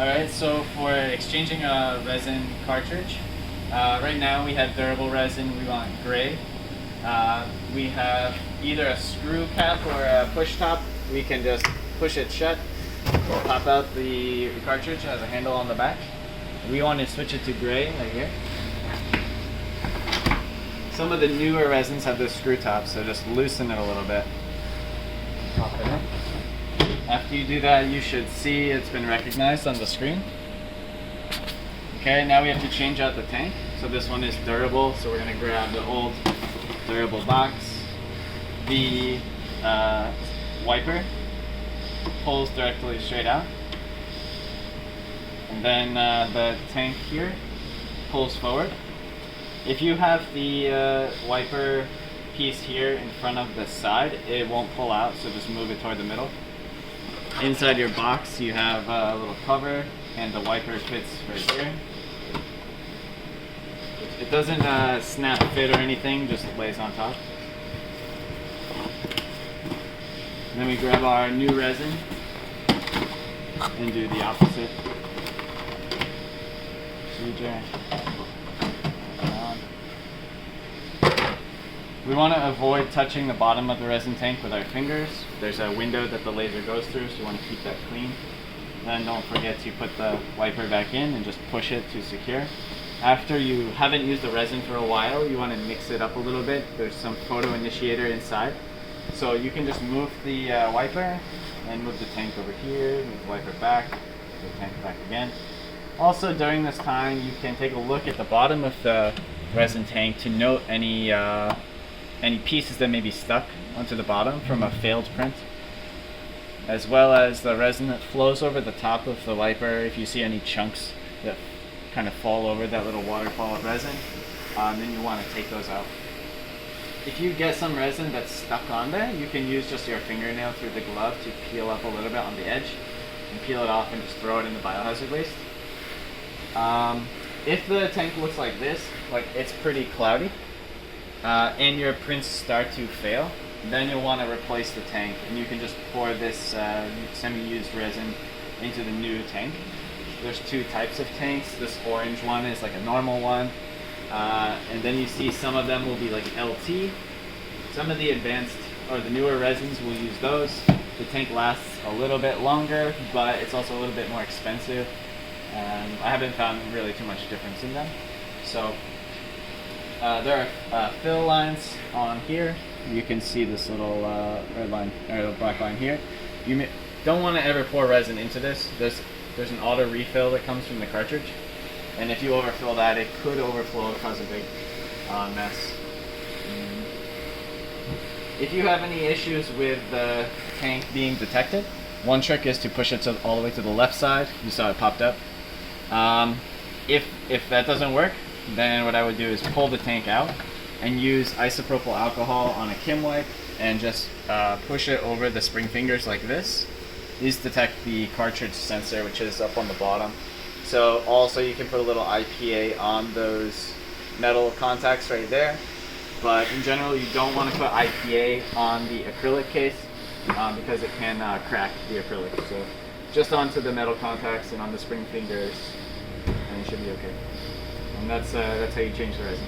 Alright, so for exchanging a resin cartridge, right now we have durable resin, we want gray. We have either a screw cap or a push top. We can just push it shut, pop out the cartridge, it has a handle on the back. We want to switch it to gray right here. Some of the newer resins have this screw top, so just loosen it a little bit. Pop it in. After you do that, you should see it's been recognized on the screen. Okay, now we have to change out the tank. So this one is durable, so we're going to grab the old durable box. The wiper pulls directly straight out. And then the tank here pulls forward. If you have the wiper piece here in front of the side, it won't pull out, so just move it toward the middle. Inside your box you have a little cover and the wiper fits right here. It doesn't snap fit or anything, just lays on top. Then we grab our new resin and do the opposite procedure. We want to avoid touching the bottom of the resin tank with our fingers. There's a window that the laser goes through, so you want to keep that clean. Then don't forget to put the wiper back in and just push it to secure. After you haven't used the resin for a while, you want to mix it up a little bit. There's some photo initiator inside. So you can just move the wiper and move the tank over here, move the wiper back, move the tank back again. Also during this time, you can take a look at the bottom of the resin tank to note any pieces that may be stuck onto the bottom from a failed print, as well as the resin that flows over the top of the wiper. If you see any chunks that kind of fall over that little waterfall of resin, then you want to take those out. If you get some resin that's stuck on there, you can use just your fingernail through the glove to peel up a little bit on the edge and peel it off and just throw it in the biohazard waste. If the tank looks like this, like it's pretty cloudy, and your prints start to fail, then you'll want to replace the tank, and you can just pour this semi-used resin into the new tank. There's two types of tanks. This orange one is like a normal one, and then you see some of them will be like LT. Some of the advanced or the newer resins will use those. The tank lasts a little bit longer, but it's also a little bit more expensive. I haven't found really too much difference in them. So there are fill lines on here. You can see this little red line or black line here. You don't want to ever pour resin into this. There's an auto refill that comes from the cartridge, and if you overfill that, it could overflow and cause a big mess. If you have any issues with the tank being detected, one trick is to push it all the way to the left side. You saw it popped up. If that doesn't work, then what I would do is pull the tank out and use isopropyl alcohol on a Kim wipe and just push it over the spring fingers like this. These detect the cartridge sensor, which is up on the bottom. So also you can put a little IPA on those metal contacts right there. But in general, you don't want to put IPA on the acrylic case because it can crack the acrylic. So just onto the metal contacts and on the spring fingers, and it should be okay. And that's how you change the resin.